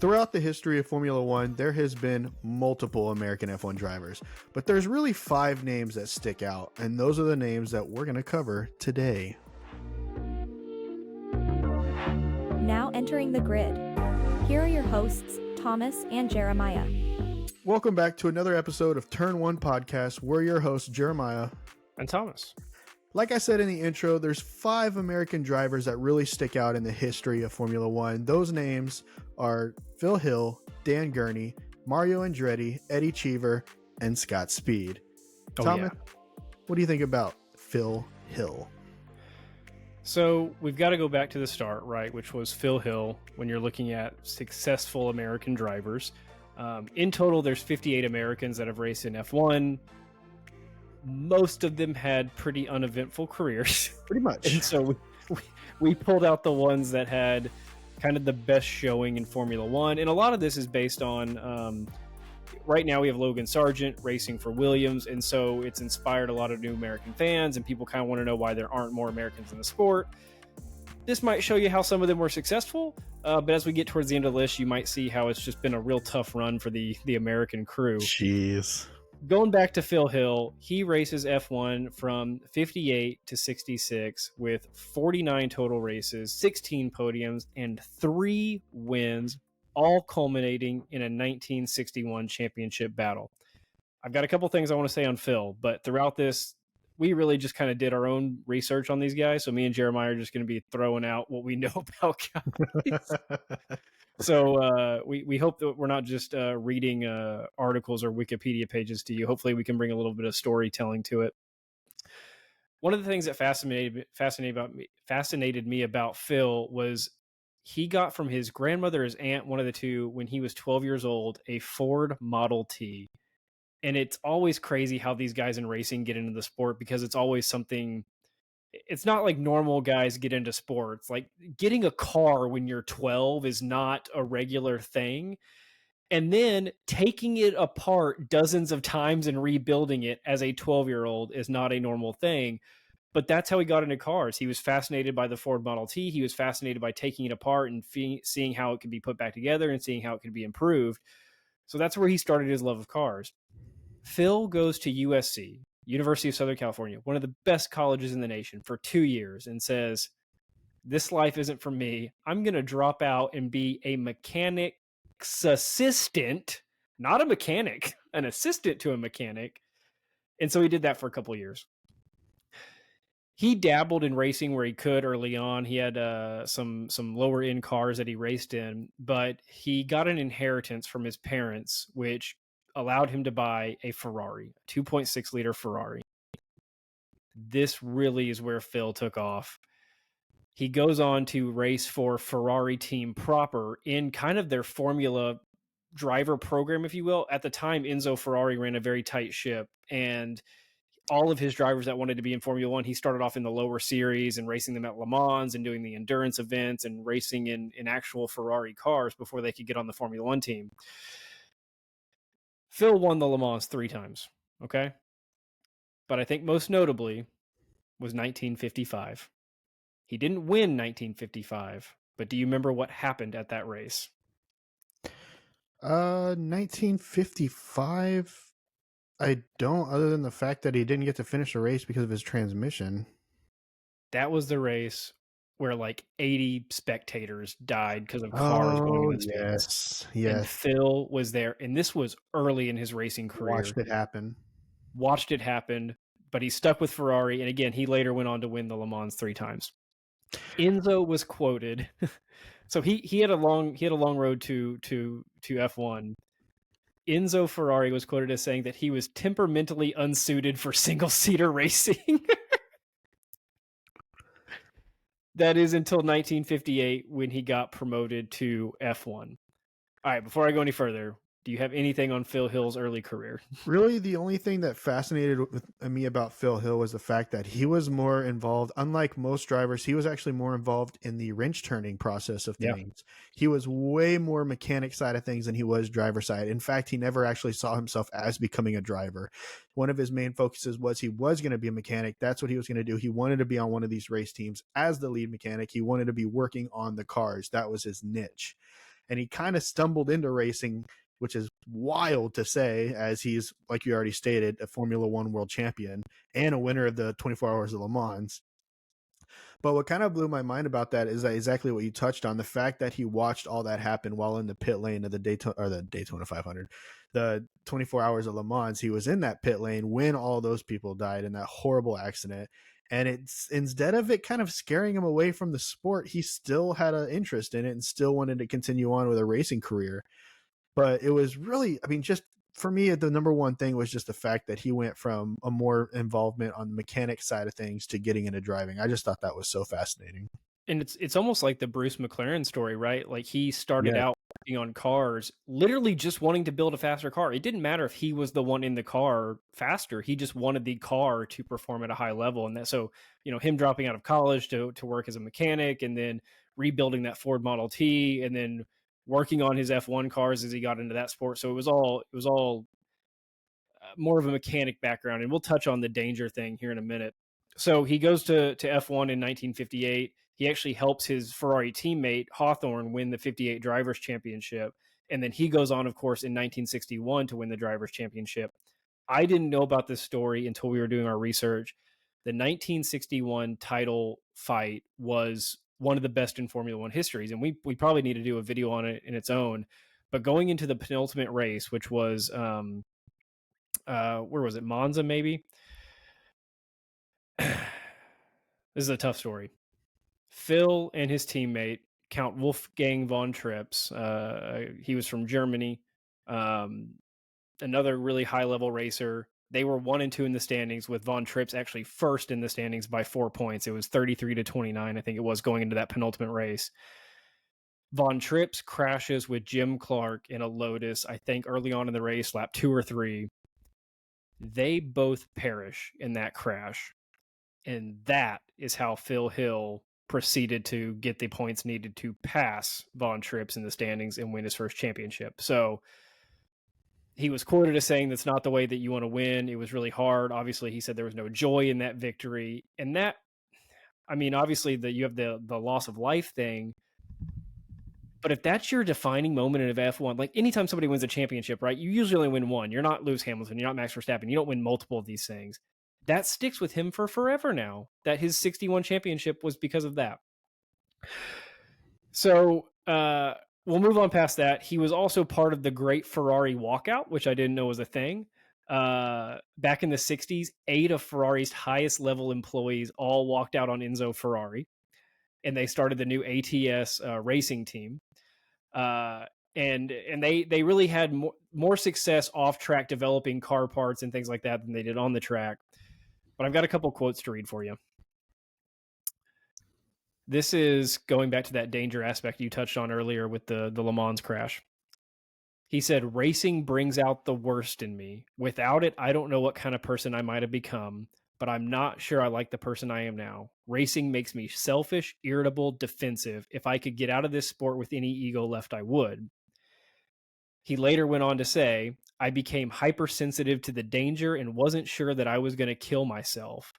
Throughout the history of Formula One, there has been multiple American F1 drivers, but there's really 5 names that stick out, and those are the names that we're going to cover today. Now entering the grid. Here are your hosts, Thomas and Jeremiah. Welcome back to another episode of Turn 1 Podcast. We're your hosts, Jeremiah and Thomas. Like I said in the intro, there's 5 American drivers that really stick out in the history of Formula One. Those names are Phil Hill, Dan Gurney, Mario Andretti, Eddie Cheever, and Scott Speed. Thomas, what do you think about Phil Hill? So we've got to go back to the start, right, which was Phil Hill when you're looking at successful American drivers. In total, there's 58 Americans that have raced in F1. Most of them had pretty uneventful careers. Pretty much. And so we pulled out the ones that had kind of the best showing in Formula One. And a lot of this is based on, right now we have Logan Sargeant racing for Williams. And so it's inspired a lot of new American fans, and people kind of want to know why there aren't more Americans in the sport. This might show you how some of them were successful, but as we get towards the end of the list, you might see how it's just been a real tough run for the American crew. Jeez. Going back to Phil Hill, he races F1 from 58 to 66 with 49 total races, 16 podiums, and 3 wins, all culminating in a 1961 championship battle. I've got a couple things I want to say on Phil, but throughout this, we really just kind of did our own research on these guys. So me and Jeremiah are just going to be throwing out what we know about guys. So we hope that we're not just reading articles or Wikipedia pages to you. Hopefully we can bring a little bit of storytelling to it. One of the things that fascinated me about Phil was he got from his grandmother, his aunt, one of the two, when he was 12 years old, a Ford Model T. And it's always crazy how these guys in racing get into the sport, because it's always something. It's not like normal guys get into sports. Like getting a car when you're 12 is not a regular thing. And then taking it apart dozens of times and rebuilding it as a 12-year-old is not a normal thing. But that's how he got into cars. He was fascinated by the Ford Model T. He was fascinated by taking it apart and seeing how it could be put back together and seeing how it could be improved. So that's where he started his love of cars. Phil goes to USC, University of Southern California, one of the best colleges in the nation, for 2 years, and says, this life isn't for me. I'm going to drop out and be a mechanic's assistant, not a mechanic, an assistant to a mechanic. And so he did that for a couple of years. He dabbled in racing where he could early on. He had some lower end cars that he raced in, but he got an inheritance from his parents, which allowed him to buy a Ferrari, a 2.6 liter Ferrari. This really is where Phil took off. He goes on to race for Ferrari team proper in kind of their Formula driver program, if you will. At the time, Enzo Ferrari ran a very tight ship, and all of his drivers that wanted to be in Formula One, he started off in the lower series and racing them at Le Mans and doing the endurance events and racing in actual Ferrari cars before they could get on the Formula One team. Phil won the Le Mans 3 times, okay? But I think most notably was 1955. He didn't win 1955, but do you remember what happened at that race? 1955? I don't, other than the fact that he didn't get to finish the race because of his transmission. That was the race where like 80 spectators died because of cars going in the stands. Yes. And Phil was there, and this was early in his racing career. Watched it happen, but he stuck with Ferrari, and again, he later went on to win the Le Mans 3 times. Enzo was quoted. So he had a long road to F1. Enzo Ferrari was quoted as saying that he was temperamentally unsuited for single-seater racing. That is until 1958 when he got promoted to F1. All right, before I go any further, do you have anything on Phil Hill's early career? Really, the only thing that fascinated me about Phil Hill was the fact that he was more involved. Unlike most drivers, he was actually more involved in the wrench turning process of things. Yeah. He was way more mechanic side of things than he was driver side. In fact, he never actually saw himself as becoming a driver. One of his main focuses was he was going to be a mechanic. That's what he was going to do. He wanted to be on one of these race teams as the lead mechanic. He wanted to be working on the cars. That was his niche. and he kind of stumbled into racing, which is wild to say, as he's, like you already stated, a Formula One world champion and a winner of the 24 Hours of Le Mans. But what kind of blew my mind about that is that exactly what you touched on, the fact that he watched all that happen while in the pit lane of the Daytona 500, the 24 Hours of Le Mans. He was in that pit lane when all those people died in that horrible accident. And it's, instead of it kind of scaring him away from the sport, he still had an interest in it and still wanted to continue on with a racing career. But it was really, I mean, just for me, the number one thing was just the fact that he went from a more involvement on the mechanic side of things to getting into driving. I just thought that was so fascinating. And it's almost like the Bruce McLaren story, right? Like he started Yeah. out working on cars, literally just wanting to build a faster car. It didn't matter if he was the one in the car faster. He just wanted the car to perform at a high level. And that, so, you know, him dropping out of college to work as a mechanic and then rebuilding that Ford Model T and then working on his F1 cars as he got into that sport. So it was all more of a mechanic background. And we'll touch on the danger thing here in a minute. So he goes to F1 in 1958. He actually helps his Ferrari teammate Hawthorne win the 58 Drivers' Championship. And then he goes on, of course, in 1961 to win the Drivers' Championship. I didn't know about this story until we were doing our research. The 1961 title fight was one of the best in Formula One histories. And we probably need to do a video on it in its own. But going into the penultimate race, which was, where was it? Monza, maybe? This is a tough story. Phil and his teammate, Count Wolfgang von Trips, he was from Germany, another really high-level racer. They were 1 and 2 in the standings, with von Trips actually first in the standings by 4 points. It was 33-29, I think it was, going into that penultimate race. Von Trips crashes with Jim Clark in a Lotus, I think early on in the race, lap 2 or 3. They both perish in that crash. And that is how Phil Hill proceeded to get the points needed to pass Von Trips in the standings and win his first championship. So he was quoted as saying, "That's not the way that you want to win. It was really hard." Obviously, he said there was no joy in that victory. And that, I mean, obviously you have the loss of life thing. But if that's your defining moment in F1, like anytime somebody wins a championship, right, you usually only win one. You're not Lewis Hamilton. You're not Max Verstappen. You don't win multiple of these things. That sticks with him for forever now, that his 61 championship was because of that. So we'll move on past that. He was also part of the great Ferrari walkout, which I didn't know was a thing. Back in the 60s, 8 of Ferrari's highest level employees all walked out on Enzo Ferrari, and they started the new ATS racing team. And they really had more success off track developing car parts and things like that than they did on the track. But I've got a couple quotes to read for you. This is going back to that danger aspect you touched on earlier with the Le Mans crash. He said, "Racing brings out the worst in me. Without it, I don't know what kind of person I might have become, but I'm not sure I like the person I am now. Racing makes me selfish, irritable, defensive. If I could get out of this sport with any ego left, I would." He later went on to say, "I became hypersensitive to the danger and wasn't sure that I was going to kill myself."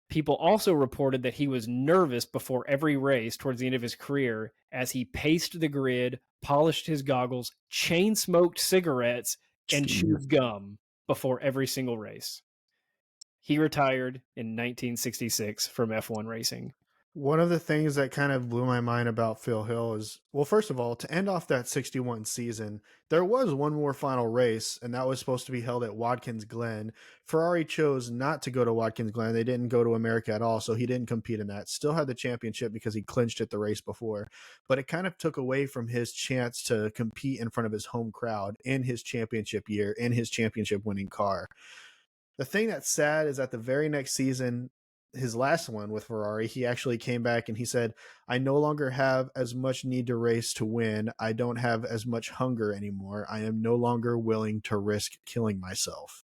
People also reported that he was nervous before every race towards the end of his career as he paced the grid, polished his goggles, chain smoked cigarettes, and chewed gum before every single race. He retired in 1966 from F1 racing. One of the things that kind of blew my mind about Phil Hill is, well, first of all, to end off that 61 season, there was one more final race, and that was supposed to be held at Watkins Glen. Ferrari chose not to go to Watkins Glen. They didn't go to America at all, so he didn't compete in that. Still had the championship because he clinched it the race before, but it kind of took away from his chance to compete in front of his home crowd in his championship year, in his championship winning car. The thing that's sad is that the very next season, his last one with Ferrari, he actually came back and he said, "I no longer have as much need to race to win. I don't have as much hunger anymore. I am no longer willing to risk killing myself,"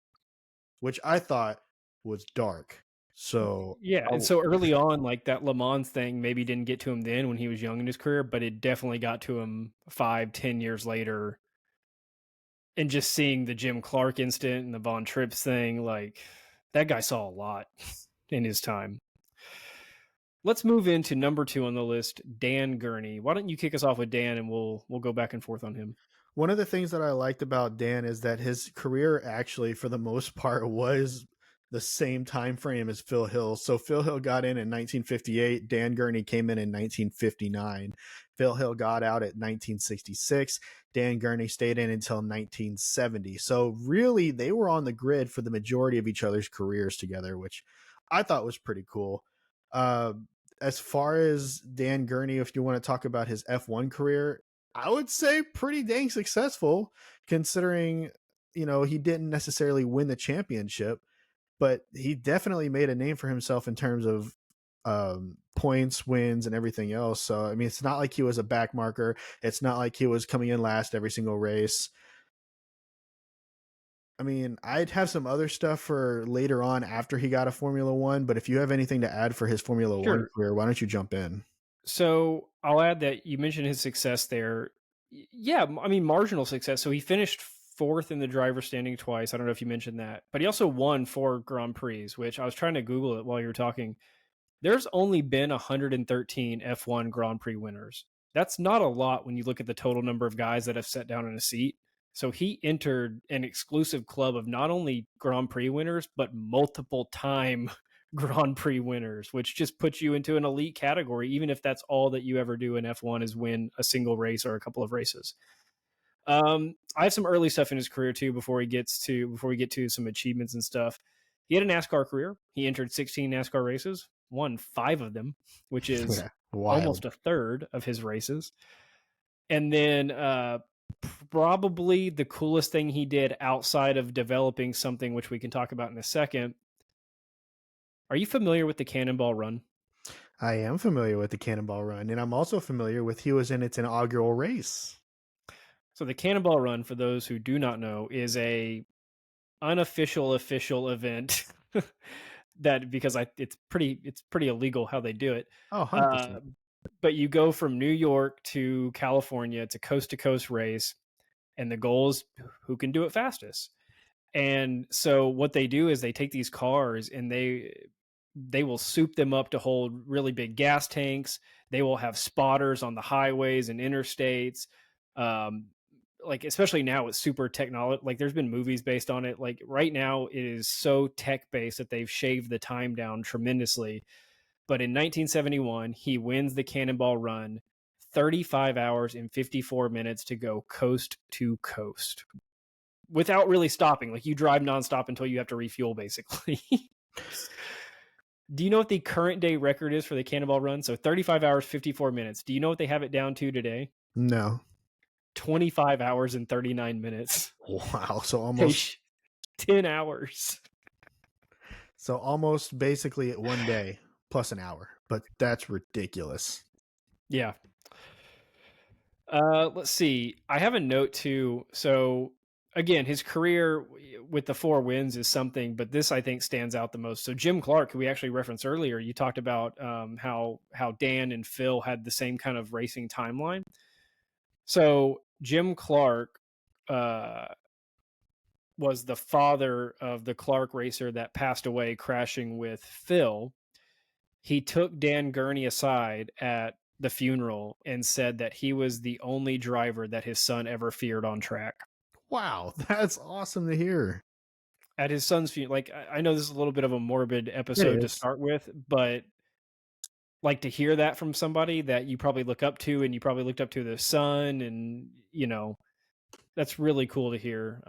which I thought was dark. So yeah, and so early on, like that Le Mans thing maybe didn't get to him then when he was young in his career, but it definitely got to him 5-10 years later. And just seeing the Jim Clark incident and the Von Trips thing, like that guy saw a lot in his time. Let's move into number 2 on the list, Dan Gurney. Why don't you kick us off with Dan, and we'll go back and forth on him. One of the things that I liked about Dan is that his career actually, for the most part, was the same time frame as Phil Hill. So Phil Hill got in 1958. Dan Gurney came in 1959. Phil Hill got out at 1966. Dan Gurney stayed in until 1970. So really, they were on the grid for the majority of each other's careers together, which I thought was pretty cool. Uh, as far as Dan Gurney, if you want to talk about his F1 career, I would say pretty dang successful considering, he didn't necessarily win the championship, but he definitely made a name for himself in terms of points, wins, and everything else. So, I mean, it's not like he was a back marker. It's not like he was coming in last every single race. I mean, I'd have some other stuff for later on after he got a Formula One, but if you have anything to add for his Formula One career, why don't you jump in? So I'll add that you mentioned his success there. Yeah, I mean, marginal success. So he finished 4th in the driver's standing twice. I don't know if you mentioned that, but he also won 4 Grand Prix, which I was trying to Google it while you were talking. There's only been 113 F1 Grand Prix winners. That's not a lot when you look at the total number of guys that have sat down in a seat. So he entered an exclusive club of not only Grand Prix winners, but multiple time Grand Prix winners, which just puts you into an elite category, even if that's all that you ever do in F1 is win a single race or a couple of races. I have some early stuff in his career too before we get to some achievements and stuff. He had a NASCAR career. He entered 16 NASCAR races, won 5 of them, which is almost a third of his races. And then probably the coolest thing he did outside of developing something, which we can talk about in a second. Are you familiar with the Cannonball Run? I am familiar with the Cannonball Run, and I'm also familiar with he was in its inaugural race. So the Cannonball Run, for those who do not know, is a unofficial official event that because it's pretty illegal how they do it. Oh, 100%. But you go from New York to California. It's a coast-to-coast race, and the goal is who can do it fastest. And so what they do is they take these cars and they will soup them up to hold really big gas tanks. They will have spotters on the highways and interstates. Like especially now it's super technology. Like there's been movies based on it. Like right now it is so tech based that they've shaved the time down tremendously. But in 1971, he wins the Cannonball Run, 35 hours and 54 minutes to go coast to coast without really stopping. Like you drive nonstop until you have to refuel, basically. Do you know what the current day record is for the Cannonball Run? So 35 hours, 54 minutes. Do you know what they have it down to today? No. 25 hours and 39 minutes. Wow. So almost 10 hours. So almost basically at one day plus an hour, but that's ridiculous. Yeah. Let's see. I have a note too. So again, his career with the 4 wins is something, but this I think stands out the most. So Jim Clark, who we actually referenced earlier, you talked about how Dan and Phil had the same kind of racing timeline. So Jim Clark was the father of the Clark racer that passed away crashing with Phil. He took Dan Gurney aside at the funeral and said that he was the only driver that his son ever feared on track. Wow, that's awesome to hear. At his son's funeral, like I know this is a little bit of a morbid episode to start with, but like to hear that from somebody that you probably look up to and you probably looked up to their son, and that's really cool to hear,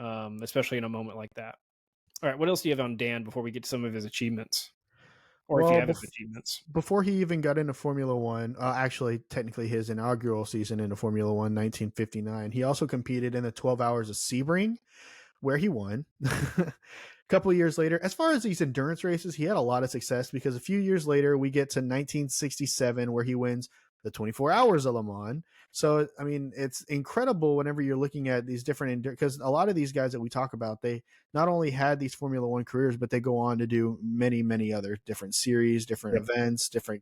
especially in a moment like that. All right, what else do you have on Dan before we get to some of his achievements? Or if you have his achievements. Before he even got into Formula One, actually, technically his inaugural season into Formula One, 1959, he also competed in the 12 Hours of Sebring, where he won. A couple of years later, as far as these endurance races, he had a lot of success because a few years later, we get to 1967, where he wins the 24 Hours of Le Mans. So, I mean, it's incredible whenever you're looking at these different, because a lot of these guys that we talk about, they not only had these Formula One careers, but they go on to do many, many other different series, different events, different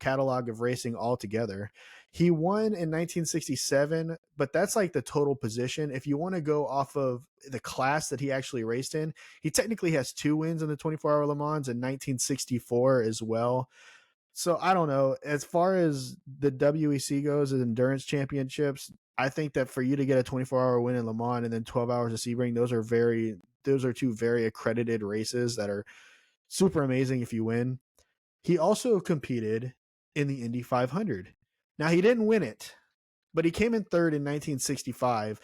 catalog of racing altogether. He won in 1967, but that's like the total position. If you want to go off of the class that he actually raced in, he technically has 2 wins in the 24-hour Le Mans in 1964 as well. So I don't know. As far as the WEC goes, as endurance championships, I think that for you to get a 24-hour win in Le Mans and then 12 hours of Sebring, those are two very accredited races that are super amazing if you win. He also competed in the Indy 500. Now he didn't win it, but he came in third in 1965.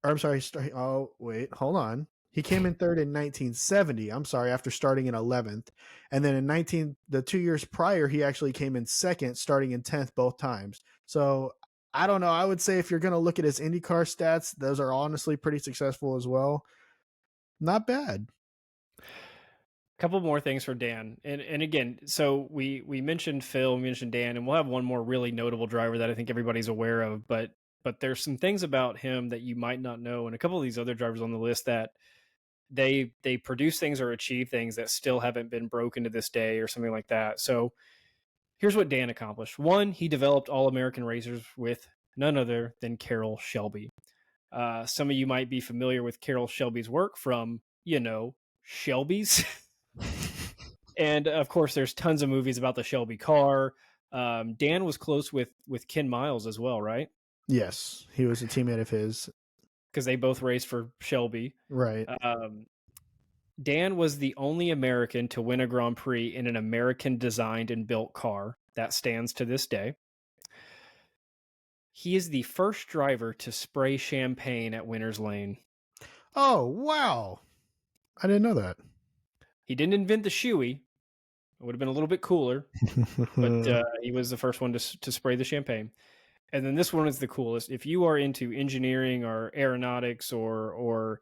Or I'm sorry. Oh wait, hold on. He came in third in 1970. I'm sorry, after starting in 11th, and then the 2 years prior, he actually came in second, starting in 10th both times. So I don't know. I would say if you're going to look at his IndyCar stats, those are honestly pretty successful as well. Not bad. Couple more things for Dan, and again, so we mentioned Phil, we mentioned Dan, and we'll have one more really notable driver that I think everybody's aware of, but there's some things about him that you might not know, and a couple of these other drivers on the list that they produce things or achieve things that still haven't been broken to this day or something like that. So here's what Dan accomplished. One, he developed all American racers with none other than Carroll Shelby. Some of you might be familiar with Carroll Shelby's work from, Shelby's. And of course, there's tons of movies about the Shelby car. Dan was close with Ken Miles as well, right? Yes, he was a teammate of his. Because they both raced for Shelby. Right. Dan was the only American to win a Grand Prix in an American designed and built car. That stands to this day. He is the first driver to spray champagne at Winner's Lane. Oh, wow. I didn't know that. He didn't invent the shoey. It would have been a little bit cooler, but he was the first one to spray the champagne. And then this one is the coolest. If you are into engineering or aeronautics or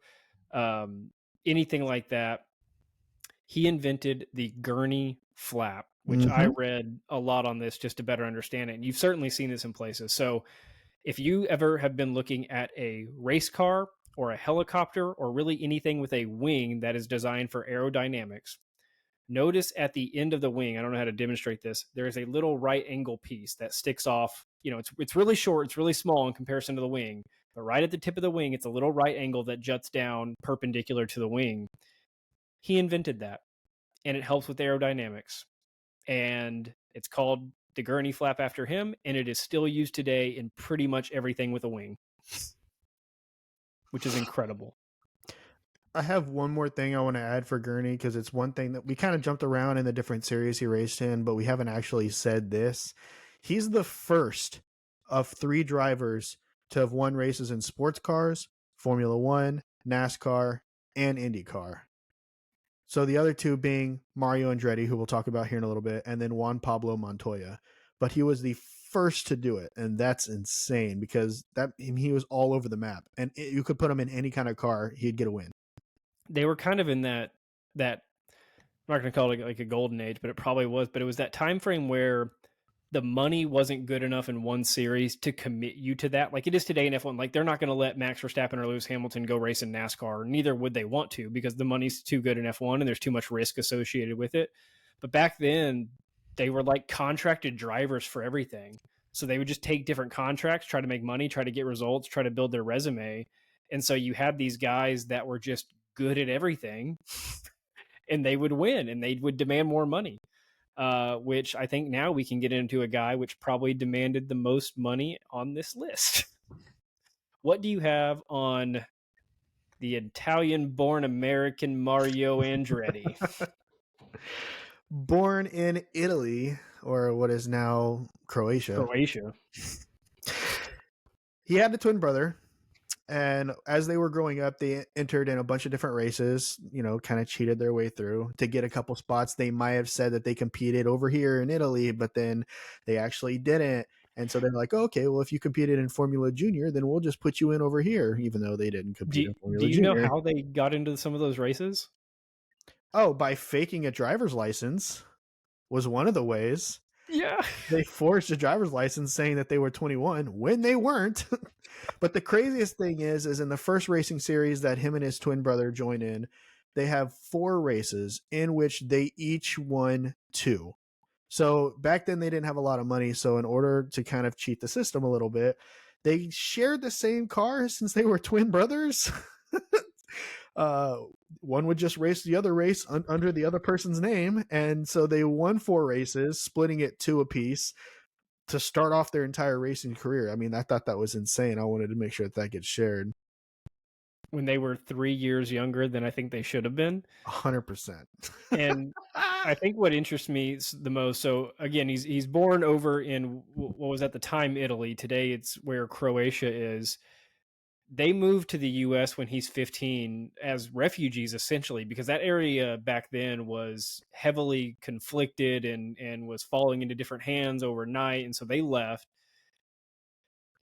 anything like that, he invented the Gurney flap, which I read a lot on this just to better understand it. And you've certainly seen this in places. So if you ever have been looking at a race car or a helicopter or really anything with a wing that is designed for aerodynamics, notice at the end of the wing, I don't know how to demonstrate this, there is a little right angle piece that sticks off. It's really short, it's really small in comparison to the wing, but right at the tip of the wing, it's a little right angle that juts down perpendicular to the wing. He invented that, and it helps with aerodynamics. And it's called the Gurney flap after him, and it is still used today in pretty much everything with a wing, which is incredible. I have one more thing I want to add for Gurney, because it's one thing that we kind of jumped around in the different series he raced in, but we haven't actually said this. He's the first of 3 drivers to have won races in sports cars, Formula One, NASCAR, and IndyCar. So the other 2 being Mario Andretti, who we'll talk about here in a little bit, and then Juan Pablo Montoya. But he was the first to do it, and that's insane, because he was all over the map, and you could put him in any kind of car, he'd get a win. They were kind of in that I'm not going to call it like a golden age, but it probably was. But it was that time frame where the money wasn't good enough in one series to commit you to that. Like it is today in F1. Like they're not going to let Max Verstappen or Lewis Hamilton go race in NASCAR. Neither would they want to, because the money's too good in F1 and there's too much risk associated with it. But back then, they were like contracted drivers for everything. So they would just take different contracts, try to make money, try to get results, try to build their resume. And so you had these guys that were just good at everything and they would win and they would demand more money, which I think now we can get into a guy which probably demanded the most money on this list. What do you have on the Italian-born American Mario Andretti? Born in Italy, or what is now Croatia. He had a twin brother. And as they were growing up, they entered in a bunch of different races, kind of cheated their way through to get a couple spots. They might have said that they competed over here in Italy, but then they actually didn't. And so they're like, okay, well, if you competed in Formula Junior, then we'll just put you in over here, even though they didn't compete in Formula Junior. Do you know how they got into some of those races? Oh, by faking a driver's license was one of the ways. Yeah. They forged a driver's license saying that they were 21 when they weren't. But the craziest thing is in the first racing series that him and his twin brother join in, they have 4 races in which they each won 2. So back then they didn't have a lot of money. So in order to kind of cheat the system a little bit, they shared the same car since they were twin brothers. one would just race the other race under the other person's name. And so they won 4 races, splitting it 2 apiece to start off their entire racing career. I mean, I thought that was insane. I wanted to make sure that gets shared. When they were 3 years younger than I think they should have been. 100%. And I think what interests me the most, so again, he's born over in what was at the time Italy. Today it's where Croatia is. They moved to the U.S. when he's 15 as refugees, essentially, because that area back then was heavily conflicted and was falling into different hands overnight. And so they left.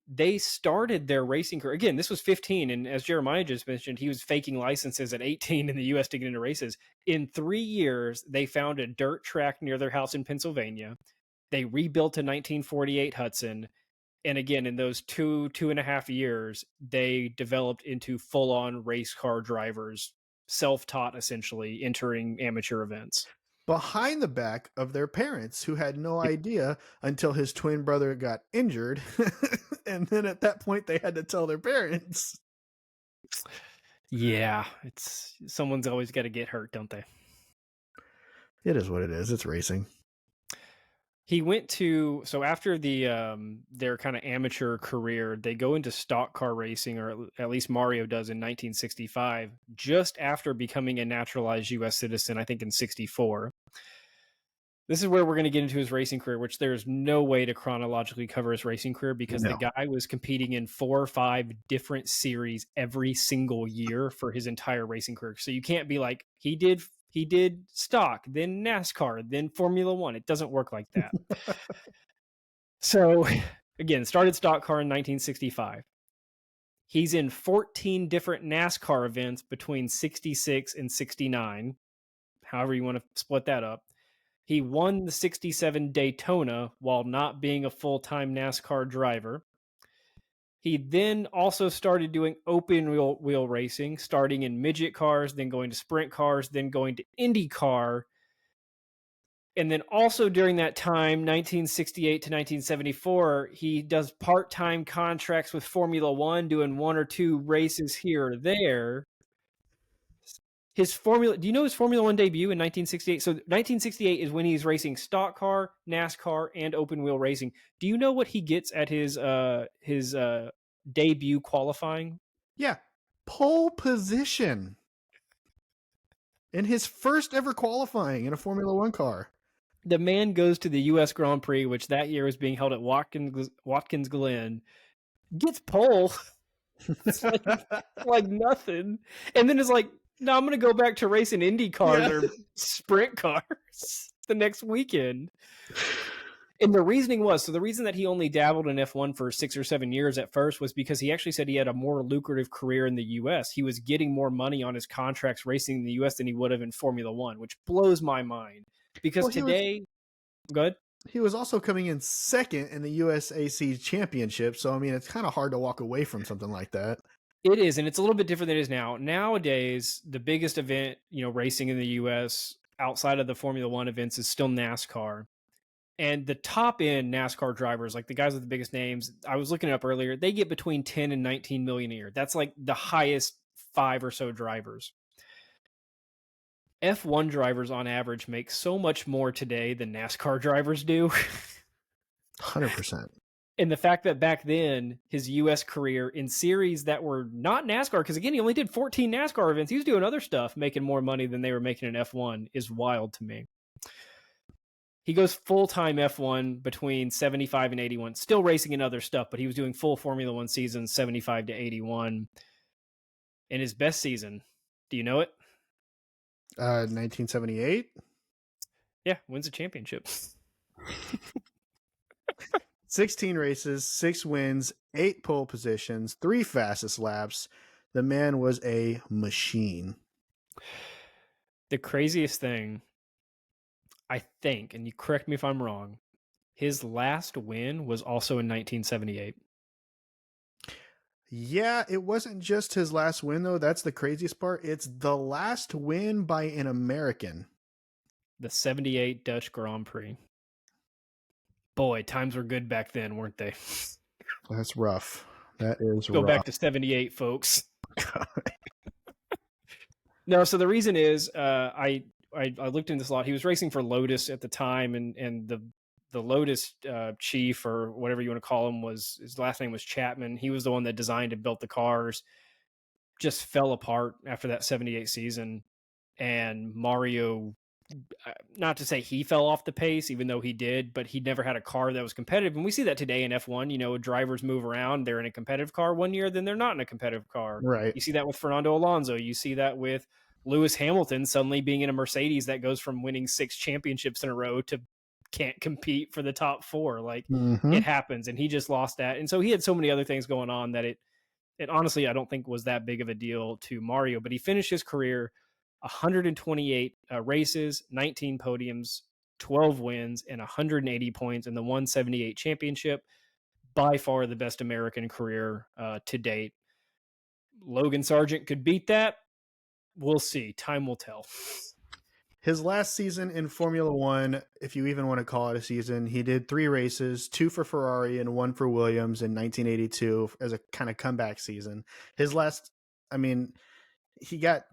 They started their racing career. Again, this was 15. And as Jeremiah just mentioned, he was faking licenses at 18 in the U.S. to get into races. In 3 years, they found a dirt track near their house in Pennsylvania. They rebuilt a 1948 Hudson. And again, in those 2.5 years, they developed into full-on race car drivers, self-taught essentially, entering amateur events. Behind the back of their parents, who had no idea until his twin brother got injured. And then at that point, they had to tell their parents. Yeah, someone's always got to get hurt, don't they? It is what it is. It's racing. He went to, so after their kind of amateur career, they go into stock car racing, or at least Mario does in 1965, just after becoming a naturalized U.S. citizen, I think in 64. This is where we're going to get into his racing career, which there's no way to chronologically cover his racing career because the guy was competing in 4 or 5 different series every single year for his entire racing career. So you can't be like, he did stock, then NASCAR, then Formula One. It doesn't work like that. So again, started stock car in 1965. He's in 14 different NASCAR events between 66 and 69. However you want to split that up. He won the 67 Daytona while not being a full-time NASCAR driver. He then also started doing open wheel racing, starting in midget cars, then going to sprint cars, then going to IndyCar. And then also during that time, 1968 to 1974, he does part-time contracts with Formula One, doing 1 or 2 races here or there. Do you know his Formula One debut in 1968? So 1968 is when he's racing stock car, NASCAR, and open wheel racing. Do you know what he gets at his debut qualifying? Yeah, pole position in his first ever qualifying in a Formula One car. The man goes to the U.S. Grand Prix, which that year was being held at Watkins Glen, gets pole. It's like nothing, and then it's like, no, I'm going to go back to racing Indy cars or sprint cars the next weekend. And the reasoning was, the reason that he only dabbled in F1 for 6 or 7 years at first was because he actually said he had a more lucrative career in the U.S. He was getting more money on his contracts racing in the U.S. than he would have in Formula One, which blows my mind. Because good. He was also coming in second in the USAC championship. So, I mean, it's kind of hard to walk away from something like that. It is, and it's a little bit different than it is now. Nowadays, the biggest event, racing in the U.S. outside of the Formula One events is still NASCAR. And the top end NASCAR drivers, like the guys with the biggest names, I was looking it up earlier, they get between 10 and 19 million a year. That's like the highest 5 or so drivers. F1 drivers on average make so much more today than NASCAR drivers do. 100%. And the fact that back then, his U.S. career in series that were not NASCAR, because again, he only did 14 NASCAR events. He was doing other stuff, making more money than they were making in F1, is wild to me. He goes full-time F1 between 75 and 81, still racing in other stuff, but he was doing full Formula One seasons, 75 to 81. In his best season, do you know it? 1978? Yeah, wins a championship. 16 races, 6 wins, 8 pole positions, 3 fastest laps. The man was a machine. The craziest thing, I think, and you correct me if I'm wrong, his last win was also in 1978. Yeah, it wasn't just his last win, though. That's the craziest part. It's the last win by an American. The 78 Dutch Grand Prix. Boy, times were good back then, weren't they? That's rough. That is Go rough. back to 78, folks. No, so the reason is I looked into this a lot. He was racing for Lotus at the time, and the Lotus chief, or whatever you want to call him, was his last name was Chapman. He was the one that designed and built the cars. Just fell apart after that 78 season, and Mario, not to say he fell off the pace, even though he did, but he never had a car that was competitive. And we see that today in F1. You know, drivers move around. They're in a competitive car one year, then they're not in a competitive car. Right. You see that with Fernando Alonso. You see that with Lewis Hamilton suddenly being in a Mercedes that goes from winning 6 championships in a row to can't compete for the top 4. Like, it happens, and he just lost that. And so he had so many other things going on that it honestly, I don't think was that big of a deal to Mario. But he finished his career 128 races, 19 podiums, 12 wins, and 180 points in the 178 championship. By far the best American career to date. Logan Sargeant could beat that. We'll see. Time will tell. His last season in Formula One, if you even want to call it a season, he did 3 races, 2 for Ferrari and 1 for Williams in 1982 as a kind of comeback season. His last, I mean, he got,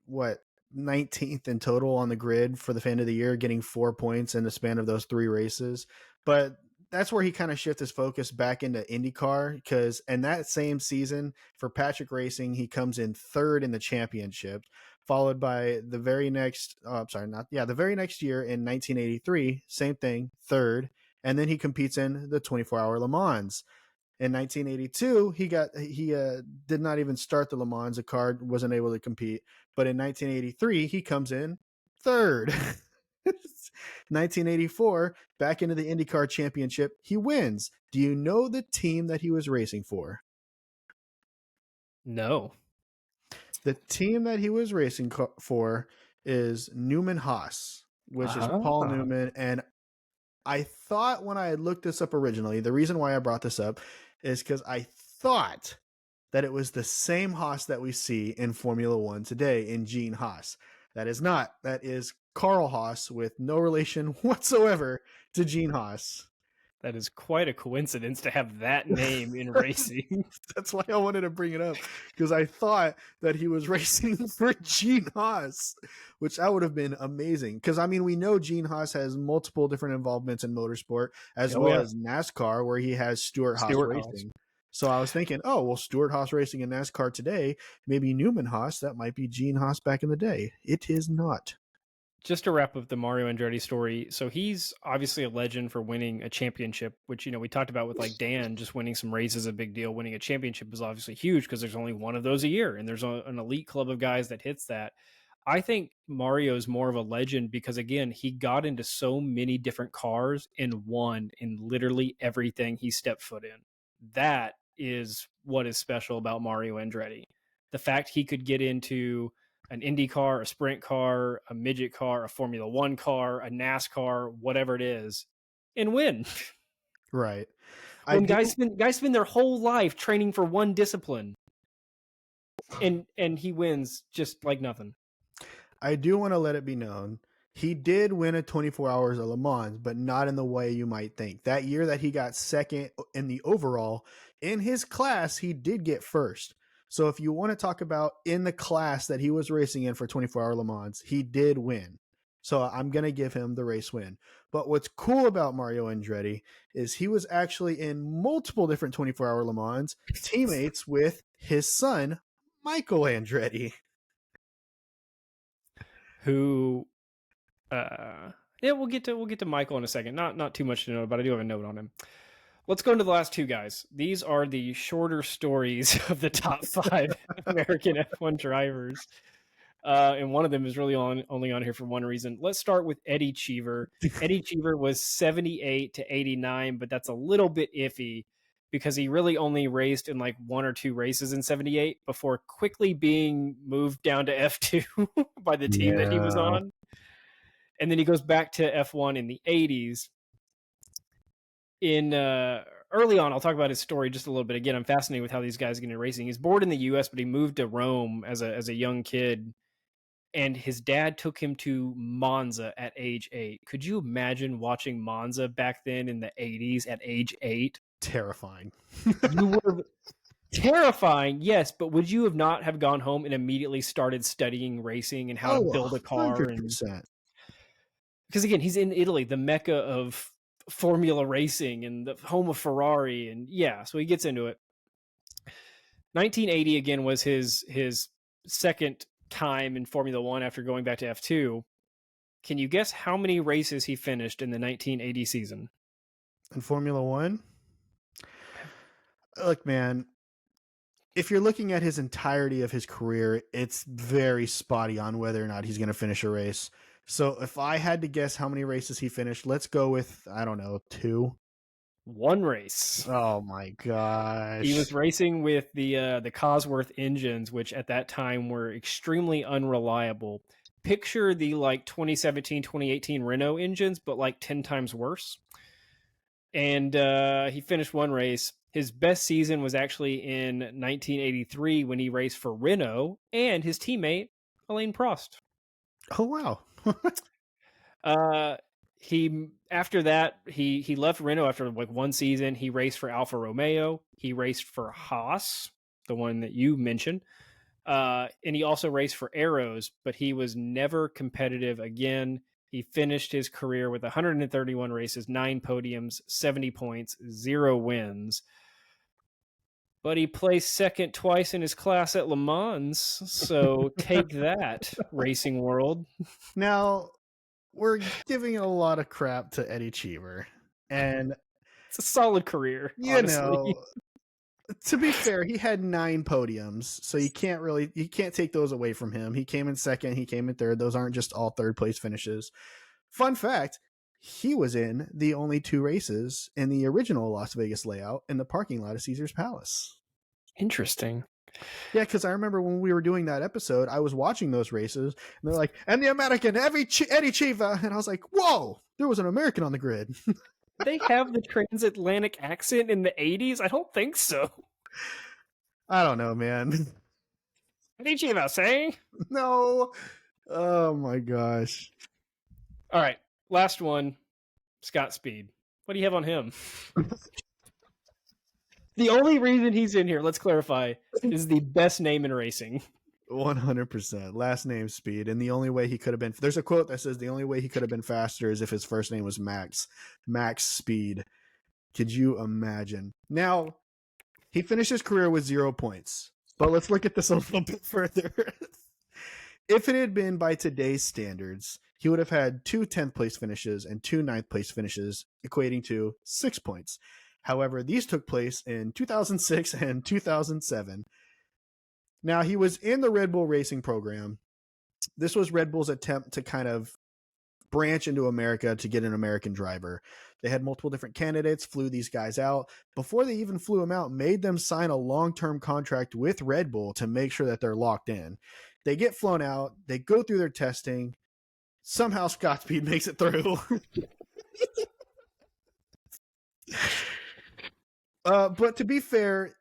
19th in total on the grid for the fan of the year, getting 4 points in the span of those 3 races. But that's where he kind of shifted his focus back into IndyCar, because in that same season for Patrick Racing, he comes in 3rd in the championship, followed by the very next, the very next year in 1983, same thing, 3rd. And then he competes in the 24-hour Le Mans. In 1982, he did not even start the Le Mans. The car wasn't able to compete. But in 1983, he comes in 3rd. 1984, back into the IndyCar championship, he wins. Do you know the team that he was racing for? No. The team that he was racing for is Newman Haas, which is Paul Newman. And I thought when I looked this up originally, the reason why I brought this up is because I thought that it was the same Haas that we see in Formula One today in Gene Haas. That is not. That is Carl Haas, with no relation whatsoever to Gene Haas. That is quite a coincidence to have that name in racing. That's why I wanted to bring it up, because I thought that he was racing for Gene Haas, which that would have been amazing. Because, I mean, we know Gene Haas has multiple different involvements in motorsport, as well as NASCAR, where he has Stuart Haas Racing. So I was thinking, oh, well, Stuart Haas racing in NASCAR today, maybe Newman Haas, that might be Gene Haas back in the day. It is not. Just to wrap up the Mario Andretti story, so he's obviously a legend for winning a championship, which, you know, we talked about with like Dan, just winning some races is a big deal. Winning a championship is obviously huge because there's only one of those a year, and there's an elite club of guys that hits that. I think Mario is more of a legend because, again, he got into so many different cars and won in literally everything he stepped foot in. That is what is special about Mario Andretti. The fact he could get into an Indy car, a sprint car, a midget car, a Formula One car, a NASCAR, whatever it is, and win. Right. When guys spend their whole life training for one discipline, and he wins just like nothing. I do want to let it be known, he did win a 24 hours of Le Mans, but not in the way you might think. That year that he got 2nd in the overall, in his class, he did get 1st. So if you want to talk about in the class that he was racing in for 24-hour Le Mans, he did win. So I'm going to give him the race win. But what's cool about Mario Andretti is he was actually in multiple different 24-hour Le Mans, teammates with his son, Michael Andretti. Who, we'll get to Michael in a second. Not too much to know, but I do have a note on him. Let's go into the last 2 guys. These are the shorter stories of the top 5 American F1 drivers. And one of them is really only on here for one reason. Let's start with Eddie Cheever. Eddie Cheever was 78 to 89, but that's a little bit iffy because he really only raced in like 1 or 2 races in 78 before quickly being moved down to F2 by the team that he was on. And then he goes back to F1 in the 80s. In early on, I'll talk about his story just a little bit. Again, I'm fascinated with how these guys get into racing. He's born in the U.S., but he moved to Rome as a young kid, and his dad took him to Monza at age 8. Could you imagine watching Monza back then in the 80s at age 8? Terrifying. Terrifying, yes, but would you have not have gone home and immediately started studying racing and how to build a car? 100%. Because again, he's in Italy, the mecca of Formula racing and the home of Ferrari, and yeah, so he gets into it. 1980 again was his second time in Formula One after going back to F2. Can you guess how many races he finished in the 1980 season? In Formula One? Look, man, if you're looking at his entirety of his career, it's very spotty on whether or not he's going to finish a race. So if I had to guess how many races he finished, let's go with, I don't know, 2. One race. Oh my gosh. He was racing with the Cosworth engines, which at that time were extremely unreliable. Picture the 2017, 2018 Renault engines, but 10 times worse. And he finished one race. His best season was actually in 1983 when he raced for Renault and his teammate, Alain Prost. Oh, wow. After that, he left Renault after one season. He raced for Alfa Romeo. He raced for Haas, the one that you mentioned. And he also raced for Arrows, but he was never competitive again. He finished his career with 131 races, 9 podiums, 70 points, 0 wins. But he placed second twice in his class at Le Mans, so take that, racing world. Now, we're giving a lot of crap to Eddie Cheever, and it's a solid career, honestly. To be fair, he had 9 podiums, so you can't take those away from him. He came in second, he came in third. Those aren't just all third place finishes. Fun fact, he was in the only 2 races in the original Las Vegas layout in the parking lot of Caesar's Palace. Interesting. Yeah, because I remember when we were doing that episode, I was watching those races, and they're like, and the American, Eddie Cheever, and I was like, whoa, there was an American on the grid. They have the transatlantic accent in the 80s? I don't think so. I don't know, man. Eddie Cheever, say? No. Oh, my gosh. All right, last one, Scott Speed. What do you have on him? The only reason he's in here, let's clarify, is the best name in racing. 100%. Last name Speed. And the only way he could have been, there's a quote that says the only way he could have been faster is if his first name was Max. Max Speed. Could you imagine? Now, he finished his career with 0 points. But let's look at this a little bit further. If it had been by today's standards, he would have had 2 10th place finishes and 2 9th place finishes, equating to 6 points. However, these took place in 2006 and 2007. Now, he was in the Red Bull racing program. This was Red Bull's attempt to kind of branch into America to get an American driver. They had multiple different candidates, flew these guys out. Before they even flew them out, made them sign a long-term contract with Red Bull to make sure that they're locked in. They get flown out. They go through their testing. Somehow Scott Speed makes it through. But to be fair,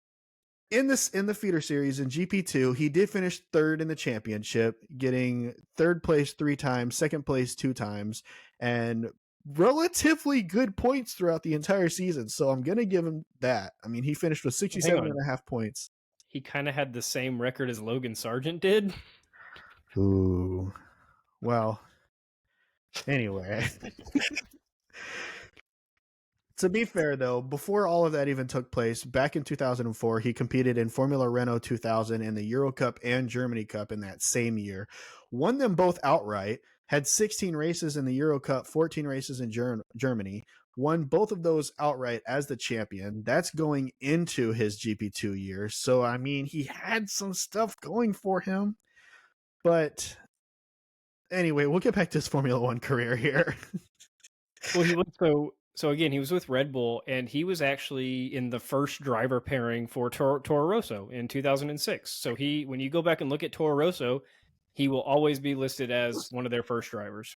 in the feeder series in GP2, he did finish 3rd in the championship, getting 3rd place 3 times, 2nd place 2 times, and relatively good points throughout the entire season. So I'm going to give him that. I mean, he finished with 67.5 points. He kind of had the same record as Logan Sargeant did. Ooh. Well, anyway. To be fair, though, before all of that even took place, back in 2004, he competed in Formula Renault 2000 in the Euro Cup and Germany Cup in that same year. Won them both outright, had 16 races in the Euro Cup, 14 races in Germany, won both of those outright as the champion. That's going into his GP2 year. So, I mean, he had some stuff going for him. But anyway, we'll get back to his Formula One career here. Well, he was so again, he was with Red Bull, and he was actually in the first driver pairing for Toro Rosso in 2006. So when you go back and look at Toro Rosso, he will always be listed as one of their first drivers,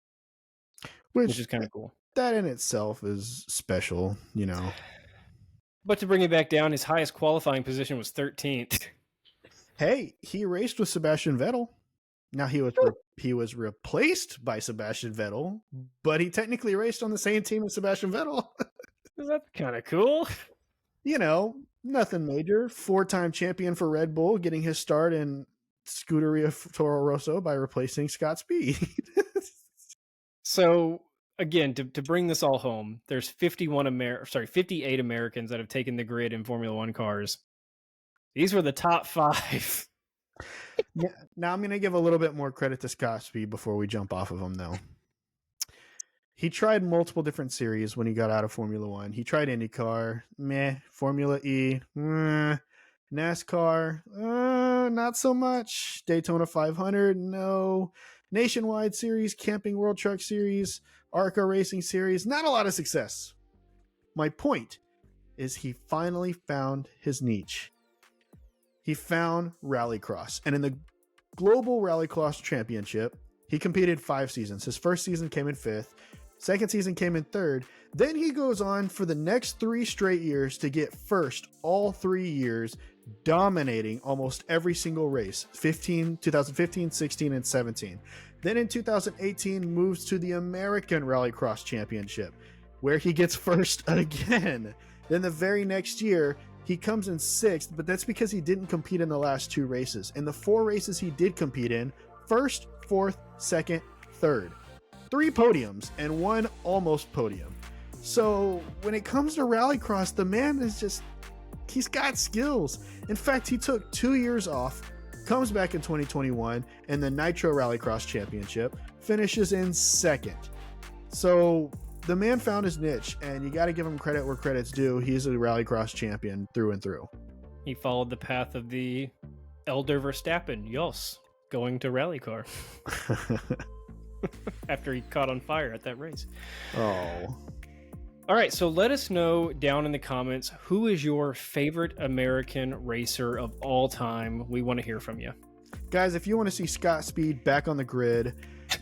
which is kind of cool. That in itself is special, you know. But to bring it back down, his highest qualifying position was 13th. Hey, he raced with Sebastian Vettel. Now he was replaced by Sebastian Vettel, but he technically raced on the same team as Sebastian Vettel. That's kind of cool. Nothing major. 4-time champion for Red Bull, getting his start in Scuderia Toro Rosso by replacing Scott Speed. So again, to bring this all home, there's 58 Americans that have taken the grid in Formula One cars. These were the top 5. Now I'm going to give a little bit more credit to Scott Speed before we jump off of him, though. He tried multiple different series when he got out of Formula One. He tried IndyCar, meh. Formula E, NASCAR, not so much. Daytona 500, no. Nationwide Series, Camping World Truck Series, ARCA Racing Series, not a lot of success. My point is he finally found his niche. He found Rallycross. And in the Global Rallycross Championship, he competed 5 seasons. His first season came in 5th. Second season came in 3rd. Then he goes on for the next 3 straight years to get first all 3 years, dominating almost every single race. 2015, 16, and 17. Then in 2018 moves to the American Rallycross Championship, where he gets first again. Then the very next year, he comes in 6th, but that's because he didn't compete in the last 2 races. In the 4 races he did compete in, 1st, 4th, 2nd, 3rd. 3 podiums and 1 almost podium. So when it comes to Rallycross, the man is he's got skills. In fact, he took 2 years off, comes back in 2021 in the Nitro Rallycross Championship, finishes in 2nd. So the man found his niche, and you got to give him credit where credit's due. He's a Rallycross champion through and through. He followed the path of the Elder Verstappen, yes, going to rallycar. After he caught on fire at that race. Oh. All right, so let us know down in the comments, who is your favorite American racer of all time? We want to hear from you. Guys, if you want to see Scott Speed back on the grid,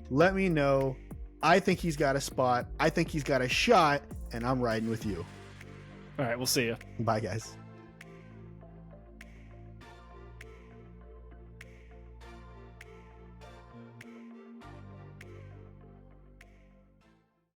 let me know. I think he's got a spot. I think he's got a shot, and I'm riding with you. All right, we'll see you. Bye, guys.